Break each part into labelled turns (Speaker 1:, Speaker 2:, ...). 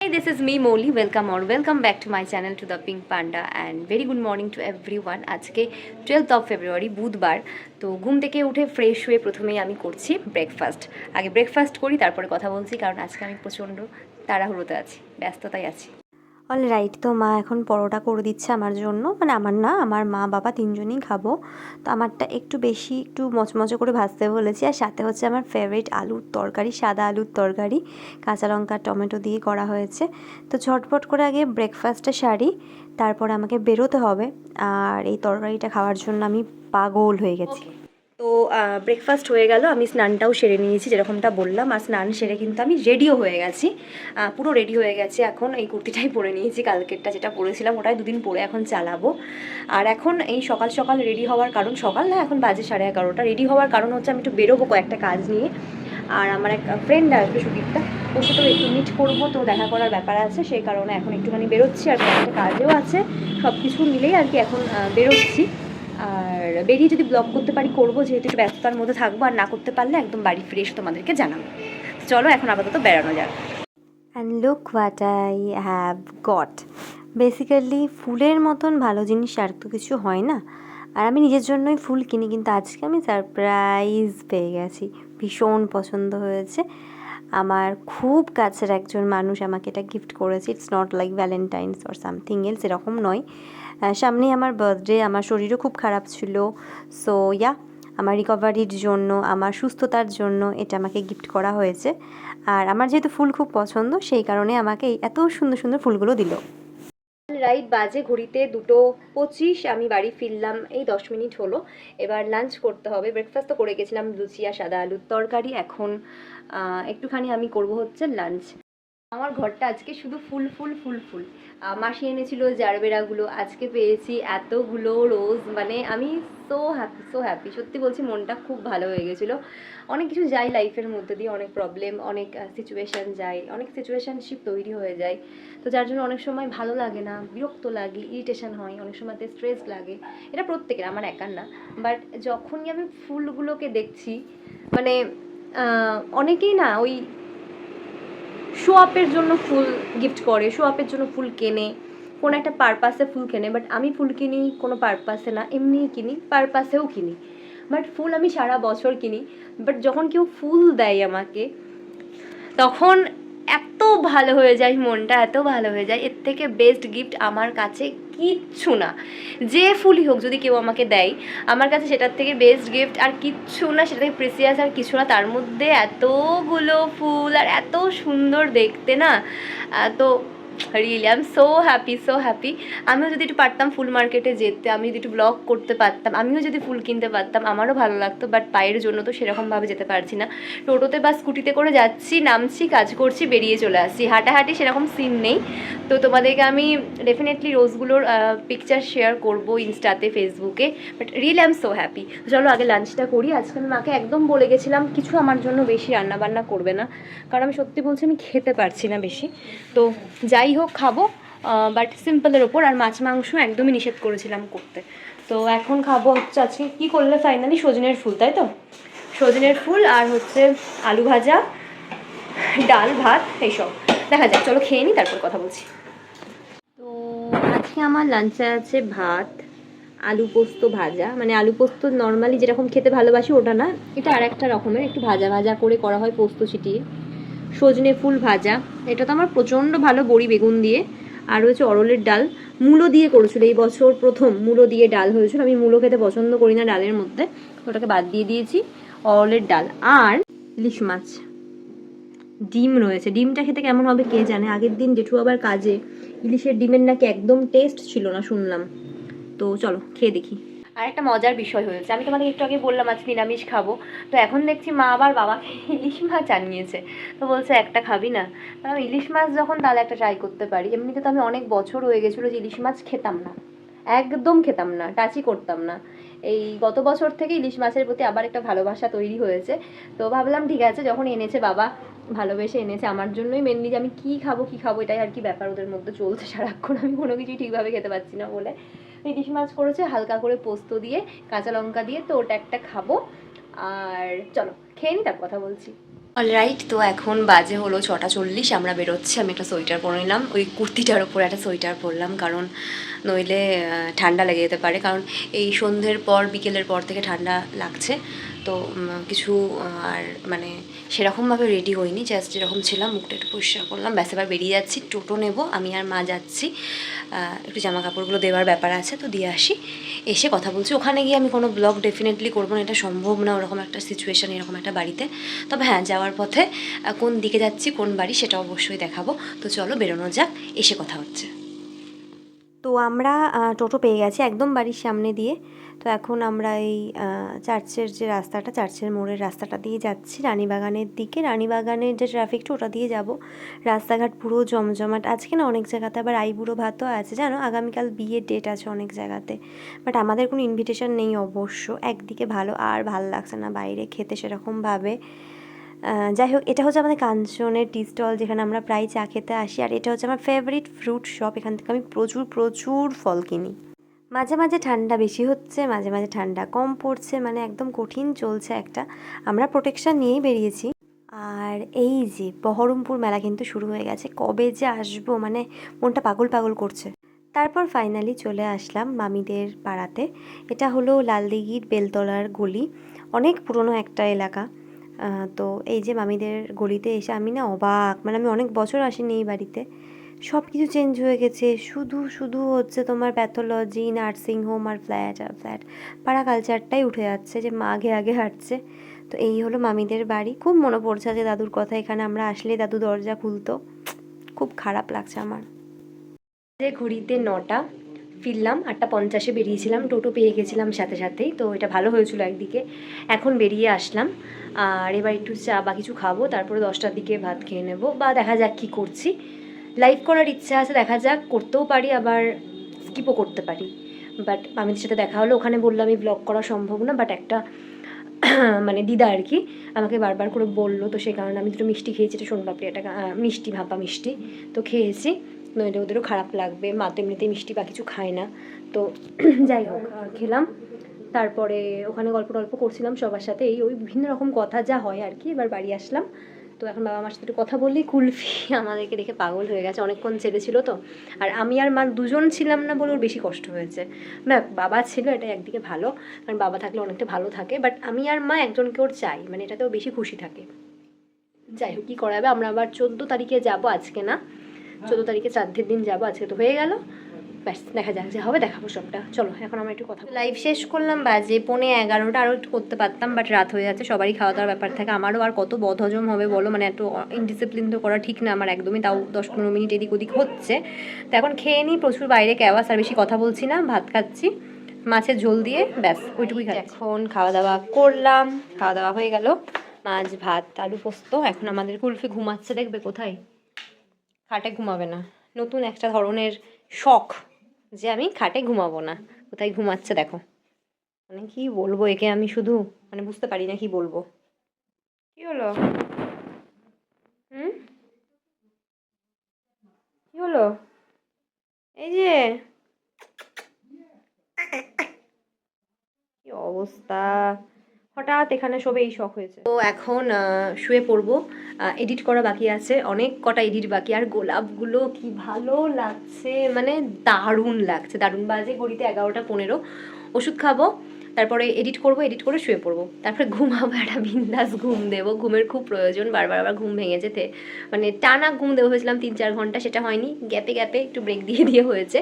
Speaker 1: Hey, this is me Molly. Welcome back to my channel to the Pink Panda and very good morning to everyone. আজকে 12th of February বুধবার। তো ঘুম থেকে উঠে fresh হয়ে প্রথমেই আমি করছি ব্রেকফাস্ট। আগে ব্রেকফাস্ট করি তারপরে কথা বলছি, কারণ আজকে আমি প্রচণ্ড তাড়াহুড়োতে আছি, ব্যস্ততায় আছি। অল রাইট, তো মা এখন পরোটা করে দিচ্ছে আমার জন্য, মানে আমার না, আমার মা বাবা তিনজনই খাবো। তো আমারটা একটু বেশি একটু মচমচে করে ভাজতে বলেছি, আর সাথে হচ্ছে আমার ফেভারিট আলুর তরকারি, সাদা আলুর তরকারি, কাঁচা লঙ্কা টমেটো দিয়ে করা হয়েছে। তো ঝটপট করে আগে ব্রেকফাস্টটা সারি, তারপর আমাকে বেরোতে হবে। আর এই তরকারিটা খাওয়ার জন্য আমি পাগল হয়ে গেছি। তো ব্রেকফাস্ট হয়ে গেল, আমি স্নানটাও সেরে নিয়েছি যেরকমটা বললাম, আর স্নান সেরে কিন্তু আমি রেডিও হয়ে গেছি, পুরো রেডি হয়ে গেছি। এখন এই কুর্তিটাই পরে নিয়েছি, কালকেরটা যেটা পরেছিলাম ওটাই দুদিন পরে এখন চালাবো। আর এখন এই সকাল সকাল রেডি হওয়ার কারণ, সকাল না এখন বাজে 11:30, রেডি হওয়ার কারণ হচ্ছে আমি একটু বেরোবো কয়েকটা কাজ নিয়ে। আর আমার এক ফ্রেন্ড আসবে সুদীপটা, ওর সাথেও একটু মিট করবো, তো দেখা করার ব্যাপার আছে, সেই কারণে এখন একটুখানি বেরোচ্ছি। আর কয়েকটা কাজেও আছে, সব কিছু মিলেই আর কি এখন বেরোচ্ছি। আর বেরিয়ে যদি ব্লগ করতে পারি করবো, যেহেতু একটু ব্যস্ততার মধ্যে থাকবো, আর না করতে পারলে একদম বাড়ি ফিরে এসে তোমাদেরকে জানাবো। চলো এখন আপাতত বেড়ানো যাক। And look what I have got. Basically ফুলের মতন ভালো জিনিস আর তো কিছু হয় না, আর আমি নিজের জন্যই ফুল কিনি, কিন্তু আজকে আমি সারপ্রাইজ পেয়ে গেছি, ভীষণ পছন্দ হয়েছে। আমার খুব কাছের একজন মানুষ আমাকে এটা গিফট করেছে। It's not like Valentine's or something else, এরকম নয়। সামনেই আমার বার্থডে, আমার শরীরও খুব খারাপ ছিল, সো ইয়া, আমার রিকভারির জন্য, আমার সুস্থতার জন্য এটা আমাকে গিফট করা হয়েছে। আর আমার যেহেতু ফুল খুব পছন্দ, সেই কারণে আমাকে এত সুন্দর সুন্দর ফুলগুলো দিল। রাইট বাজে ঘড়িতে 2:25, আমি বাড়ি ফিরলাম এই 10 মিনিট হলো। এবার লাঞ্চ করতে হবে। ব্রেকফাস্ট তো করে গেছিলাম, লুচি আর সাদা আলুর তরকারি। এখন একটুখানি আমি করব হচ্ছে লাঞ্চ। আমার ঘরটা আজকে শুধু ফুল ফুল ফুল ফুল। মাসি এনেছিল জারবেরাগুলো, আজকে পেয়েছি এতগুলো রোজ, মানে আমি সো হ্যাপি সো হ্যাপি, সত্যি বলছি, মনটা খুব ভালো হয়ে গেছিলো। অনেক কিছু যায় লাইফের মধ্যে দিয়ে, অনেক প্রবলেম, অনেক সিচুয়েশান যায়, অনেক সিচুয়েশানশিপ তৈরি হয়ে যায়, তো যার জন্য অনেক সময় ভালো লাগে না, বিরক্ত লাগে, ইরিটেশন হয়, অনেক সময়তে স্ট্রেস লাগে। এটা প্রত্যেকের, আমার একার না। বাট যখনই আমি ফুলগুলোকে দেখছি, মানে অনেকেই না ওই শো আপের জন্য ফুল গিফট করে, শো আপের জন্য ফুল কেনে, কোনো একটা পারপাসে ফুল কেনে। বাট আমি ফুল কিনি কোনো পারপাসে না, এমনিই কিনি, পারপাসেও কিনি। বাট ফুল আমি সারা বছর কিনি। বাট যখন কেউ ফুল দেয় আমাকে, তখন এত ভালো হয়ে যায় মনটা, এত ভালো হয়ে যায়। এর থেকে বেস্ট গিফট আমার কাছে কিচ্ছু না। যে ফুলই হোক যদি কেউ আমাকে দেয়, আমার কাছে সেটার থেকে বেস্ট গিফট আর কিচ্ছু না, সেটা থেকে প্রিসিয়াস আর কিছু না। তার মধ্যে এতগুলো ফুল আর এত সুন্দর দেখতে না, তো really I am so happy so happy. আমিও যদি একটু পারতাম ফুল মার্কেটে যেতে, আমি যদি একটু ব্লগ করতে পারতাম, আমিও যদি ফুল কিনতে পারতাম, আমারও ভালো লাগতো। বাট পায়ের জন্য তো সেরকমভাবে যেতে পারছি না। টোটোতে বা স্কুটিতে করে যাচ্ছি, নামছি, কাজ করছি, বেরিয়ে চলে আসছি, হাঁটাহাঁটি সেরকম সিন নেই। তো তোমাদেরকে আমি ডেফিনেটলি রোজগুলোর পিকচার শেয়ার করবো ইনস্টাতে, ফেসবুকে। But really I am so happy. চলো আগে লাঞ্চটা করি। আজকে আমি মাকে একদম বলে গেছিলাম কিছু আমার জন্য বেশি রান্নাবান্না করবে না, কারণ আমি সত্যি বলছি আমি খেতে পারছি না বেশি। তো যাই হোক খাবো, বাট সিম্পলের ওপর। আর মাছ মাংস একদমই নিষেধ করেছিলাম করতে। তো এখন খাবো হচ্ছে, আজকে কী করলে ফাইনালি, সজনের ফুল, তাই তো, সজনের ফুল আর হচ্ছে আলু ভাজা, ডাল ভাত, এইসব। দেখা যাক, চলো খেয়ে নিই, তারপর কথা বলছি। তো আজকে আমার লাঞ্চে আছে ভাত, আলু পোস্ত ভাজা, মানে আলু পোস্ত নর্মালি যেরকম খেতে ভালোবাসি ওটা না, এটা আর একটা রকমের, একটু ভাজা ভাজা করে করা হয় পোস্ত ছিটিয়ে। সজনে ফুল ভাজা, এটা তো আমার প্রচণ্ড ভালো, বড়ি বেগুন দিয়ে। আর হচ্ছে অরলের ডাল, মূলো দিয়ে করেছিল এই বছর প্রথম, মূলো দিয়ে ডাল হয়েছিল। আমি মূলো খেতে পছন্দ করি না ডালের মধ্যে, ওটাকে বাদ দিয়ে দিয়েছি। অরলের ডাল আর ইলিশ মাছ, ডিম রয়েছে। ডিমটা খেতে কেমন হবে কে জানে, আগের দিন জেঠু আবার কাজে ইলিশের ডিমের নাকি একদম টেস্ট ছিল না শুনলাম। তো চলো খেয়ে দেখি। আর একটা মজার বিষয় হয়েছে, আমি তোমাদের একটু আগে বললাম আজ নিরামিষ খাবো, তো এখন দেখছি মা আবার বাবাকে ইলিশ মাছ আনিয়েছে। তো বলছে একটা খাবি না, কারণ ইলিশ মাছ যখন তাহলে একটা ট্রাই করতে পারি। এমনিতে তো আমি অনেক বছর হয়ে গেছিলো যে ইলিশ মাছ খেতাম না, একদম খেতাম না, টাচই করতাম না। এই গত বছর থেকে ইলিশ মাছের প্রতি আবার একটা ভালোবাসা তৈরি হয়েছে। তো ভাবলাম ঠিক আছে, যখন এনেছে বাবা, ভালোবেসে এনেছে আমার জন্যই মেনলি, যে আমি কী খাবো কী খাবো, এটাই আর কি ব্যাপার ওদের মধ্যে চলছে সারাক্ষণ, আমি কোনো কিছুই ঠিকভাবে খেতে পারছি না বলে। ইলিশ মাছ করেছে হালকা করে পোস্ত দিয়ে, কাঁচা লঙ্কা দিয়ে, তো ওটা একটা খাবো। আর চলো খেয়ে নিই, তার কথা বলছি। অলরাইট, তো এখন বাজে হলো 6:40, আমরা বেরোচ্ছি। আমি একটা সোয়েটার পরে নিলাম, ওই কুর্তিটার ওপর একটা সোয়েটার পরলাম, কারণ নইলে ঠান্ডা লেগে যেতে পারে, কারণ এই সন্ধ্যের পর বিকেলের পর থেকে ঠান্ডা লাগছে। তো কিছু আর মানে সেরকমভাবে রেডি হইনি, জাস্ট যেরকম ছিলাম মুখটা একটু পরিষ্কার করলাম, ব্যাস এবার বেরিয়ে যাচ্ছি। টোটো নেব, আমি আর মা যাচ্ছি। একটু জামা কাপড়গুলো দেওয়ার ব্যাপার আছে, তো দিয়ে আসি, এসে কথা বলছি। ওখানে গিয়ে আমি কোনো ব্লগ ডেফিনেটলি করবো না, এটা সম্ভব না ওরকম একটা সিচুয়েশান, এরকম একটা বাড়িতে। তবে হ্যাঁ, যাওয়ার পথে কোন দিকে যাচ্ছি, কোন বাড়ি, সেটা অবশ্যই দেখাবো। তো চলো বেরোনো যাক, এসে কথা হচ্ছে। তো আমরা টোটো পেয়ে গেছি একদম বাড়ির সামনে দিয়ে। তো এখন আমরা এই চার্চের যে রাস্তাটা, চার্চের মোড়ের রাস্তাটা দিয়ে যাচ্ছি রানীবাগানের দিকে। রানীবাগানের যে ট্রাফিকটা, ওটা দিয়ে যাব। রাস্তাঘাট পুরো জমজমাট। আজকে না অনেক জায়গাতে আবার আইবুড়ো ভাতও আছে, জানো, আগামীকাল বিয়ের ডেট আছে অনেক জায়গাতে। বাট আমাদের কোনো ইনভিটেশন নেই অবশ্য। একদিকে ভালো, আর ভাল লাগছে না বাইরে খেতে সেরকমভাবে। যাই হোক, এটা হচ্ছে আমাদের কাঞ্চনের টি স্টল, যেখানে আমরা প্রায় চা খেতে আসি। আর এটা হচ্ছে আমার ফেভারিট ফ্রুট শপ, এখান থেকে আমি প্রচুর প্রচুর ফল কিনি। মাঝে মাঝে ঠান্ডা বেশি হচ্ছে, মাঝে মাঝে ঠান্ডা কম পড়ছে, মানে একদম কঠিন চলছে একটা। আমরা প্রোটেকশন নিয়েই বেরিয়েছি। আর এই যে বহরমপুর মেলা কিন্তু শুরু হয়ে গেছে, কবে যে আসবো, মানে মনটা পাগল পাগল করছে। তারপর ফাইনালি চলে আসলাম মামিদের পাড়াতে। এটা হলো লালদিঘির বেলতলার গলি, অনেক পুরনো একটা এলাকা। তো এই যে মামিদের গলিতে এসে আমি না অবাক, মানে আমি অনেক বছর আসিনি এই বাড়িতে। সব কিছু চেঞ্জ হয়ে গেছে, শুধু শুধু হচ্ছে তোমার প্যাথোলজি, নার্সিং হোম আর ফ্ল্যাট আর ফ্ল্যাট। পাড়া কালচারটাই উঠে যাচ্ছে, যে মা আগে আগে হাঁটছে। তো এই হলো মামিদের বাড়ি। খুব মনে পড়ছে যে দাদুর কথা, এখানে আমরা আসলেই দাদু দরজা খুলতো। খুব খারাপ লাগছে আমার। যে ঘড়িতে 9টা, ফিরলাম 8:50 বেরিয়েছিলাম, টোটো পেয়ে গেছিলাম সাথে সাথেই, তো এটা ভালো হয়েছিল একদিকে। এখন বেরিয়ে আসলাম, আর এবার একটু চা বা কিছু খাবো, তারপরে 10টার দিকে ভাত খেয়ে নেবো, বা দেখা যাক কী করছি। লাইভ করার ইচ্ছা আছে, দেখা যাক, করতেও পারি আবার স্কিপও করতে পারি। বাট মামিদের সাথে দেখা হলো, ওখানে বললো আমি ব্লগ করা সম্ভব না, বাট একটা মানে দিদা আর কি আমাকে বারবার করে বললো, তো সেই কারণে আমি দুটো মিষ্টি খেয়েছি, এটা সোনপাপড়ি, একটা মিষ্টি, ভাপা মিষ্টি, তো খেয়েছি। নইলে ওদেরও খারাপ লাগবে, মা তো এমনিতেই মিষ্টি বা কিছু খায় না। তো যাই হোক, খেলাম। তারপরে ওখানে গল্প টল্প করছিলাম সবার সাথে, এই ওই বিভিন্ন রকম কথা যা হয় আর কি। এবার বাড়ি আসলাম, তো এখন বাবা মার সাথে একটু কথা বললেই কুলফি আমাদেরকে দেখে পাগল হয়ে গেছে, অনেকক্ষণ ছেড়েছিল তো। আর আমি আর মা দুজন ছিলাম না বলে ওর বেশি কষ্ট হয়েছে। না, বাবা ছিল, এটা একদিকে ভালো, কারণ বাবা থাকলে অনেকটা ভালো থাকে, বাট আমি আর মা একজনকে ওর চাই, মানে এটাতেও বেশি খুশি থাকে। যাই হোক, কী করা যাবে। আমরা আবার 14 তারিখে যাব, আজকে না, 14 তারিখে শ্রাদ্ধের দিন যাবো, আজকে তো হয়ে গেল। ব্যাস, দেখা যাক, যে হবে দেখাবো সবটা। চলো এখন আমরা একটু কথা লাইভ শেষ করলাম, বাজে 11:45, আরও একটু করতে পারতাম, বাট রাত হয়ে যাচ্ছে, সবারই খাওয়া দাওয়ার ব্যাপার থাকে, আমারও আর কত বদহজম হবে বলো, মানে এত ইনডিসিপ্লিন তো করা ঠিক না আমার একদমই, তাও 10-15 মিনিট এদিক ওদিক হচ্ছে। তো এখন খেয়ে নিই, প্রচুর বাইরে ক্যাওয়াস, আর বেশি কথা বলছি না, ভাত খাচ্ছি মাছের ঝোল দিয়ে, ব্যাস ওইটুকুই খাচ্ছি। এখন খাওয়া দাওয়া করলাম, খাওয়া দাওয়া হয়ে গেল, মাছ ভাত আলু পোস্ত। এখন আমাদের কুলফি ঘুমাচ্ছে, দেখবে কোথায়, খাটে ঘুমাবে না। নতুন একটা ধরনের শখ, যে আমি খাটে ঘুমাবো না, কোথায় ঘুমাচ্ছে দেখো। মানে কি বলবো একে, আমি শুধু মানে বুঝতে পারি না কি বলবো। কি হলো? হুম, কি হলো? এই যে কি অবস্থা, হঠাৎ এখানে সবে এই শখ হয়েছে। তো এখন শুয়ে পড়বো, এডিট করা বাকি আছে, অনেক কটা এডিট বাকি। আর গোলাপগুলো কি ভালো লাগছে, মানে দারুণ লাগছে, দারুণ। বাজে ঘড়িতে 11:15, ওষুধ খাবো, তারপরে এডিট করব, এডিট করে শুয়ে পড়বো, তারপরে ঘুমাবো, একটা বিন্দাস ঘুম দেবো। ঘুমের খুব প্রয়োজন, বারবার আবার ঘুম ভেঙে যেতে, মানে টানা ঘুম দেবো ভেবেছিলাম 3-4 ঘন্টা, সেটা হয়নি, গ্যাপে গ্যাপে একটু ব্রেক দিয়ে দিয়ে হয়েছে।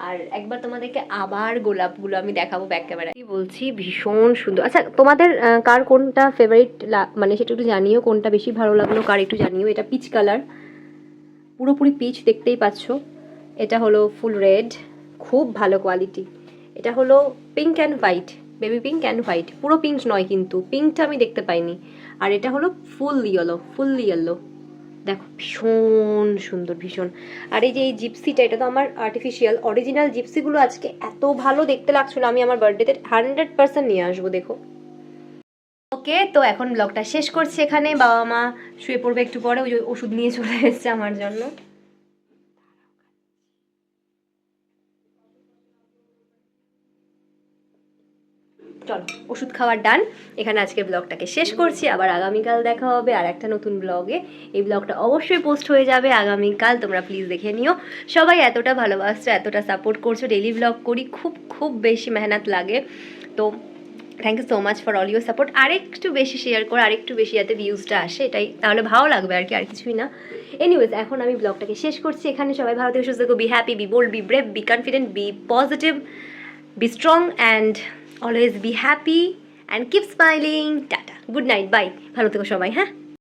Speaker 1: আর একবার তোমাদেরকে আবার গোলাপগুলো আমি দেখাবো ব্যাক ক্যামেরা, কি বলছি, ভীষণ সুন্দর। আচ্ছা, তোমাদের কার কোনটা ফেভারিট, মানে সেটা একটু জানিও, কোনটা বেশি ভালো লাগলো কার, একটু জানিও। এটা পিচ কালার, পুরোপুরি পিচ, দেখতেই পাচ্ছ। এটা হলো ফুল রেড, খুব ভালো কোয়ালিটি। এটা হলো pink and white, baby pink and white, পুরো পিঙ্ক নয় কিন্তু, পিঙ্কটা আমি দেখতে পাইনি। আর এটা হলো ফুল ইয়েলো, ফুল ইয়েলো, দেখো ভীষণ সুন্দর, ভীষণ। আর এই যে এই জিপসিটা, এটা তো আমার আর্টিফিশিয়াল, অরিজিনাল জিপসিগুলো আজকে এত ভালো দেখতে লাগছিল, আমি আমার বার্থডেতে 100% নিয়ে আসবো, দেখো। ওকে, তো এখন ব্লগটা শেষ করছি এখানে, বাবা মা শুয়ে পড়বে একটু পরে, ওই যে ওষুধ নিয়ে চলে এসেছে আমার জন্য। চলো ওষুধ খাওয়ার ডান। এখানে আজকের ব্লগটাকে শেষ করছি, আবার আগামীকাল দেখা হবে আর একটা নতুন ব্লগে। এই ব্লগটা অবশ্যই পোস্ট হয়ে যাবে আগামীকাল, তোমরা প্লিজ দেখে নিও। সবাই এতটা ভালোবাসছো, এতটা সাপোর্ট করছো, ডেইলি ব্লগ করি, খুব খুব বেশি মেহনত লাগে। তো thank you so much for all your support. আরেকটু বেশি শেয়ার করো, আরেকটু বেশি যাতে ভিউজটা আসে, এটাই তাহলে ভালো লাগবে আর কি, আর কিছুই না। এনিওয়েজ, এখন আমি ব্লগটাকে শেষ করছি এখানে। সবাই ভালো থেকে সুস্থ থেকো, be happy, be bold, be brave, be confident, be positive, be strong and always be happy and keep smiling. Tata, good night, bye, ভালো থেকো সবাই, হ্যাঁ।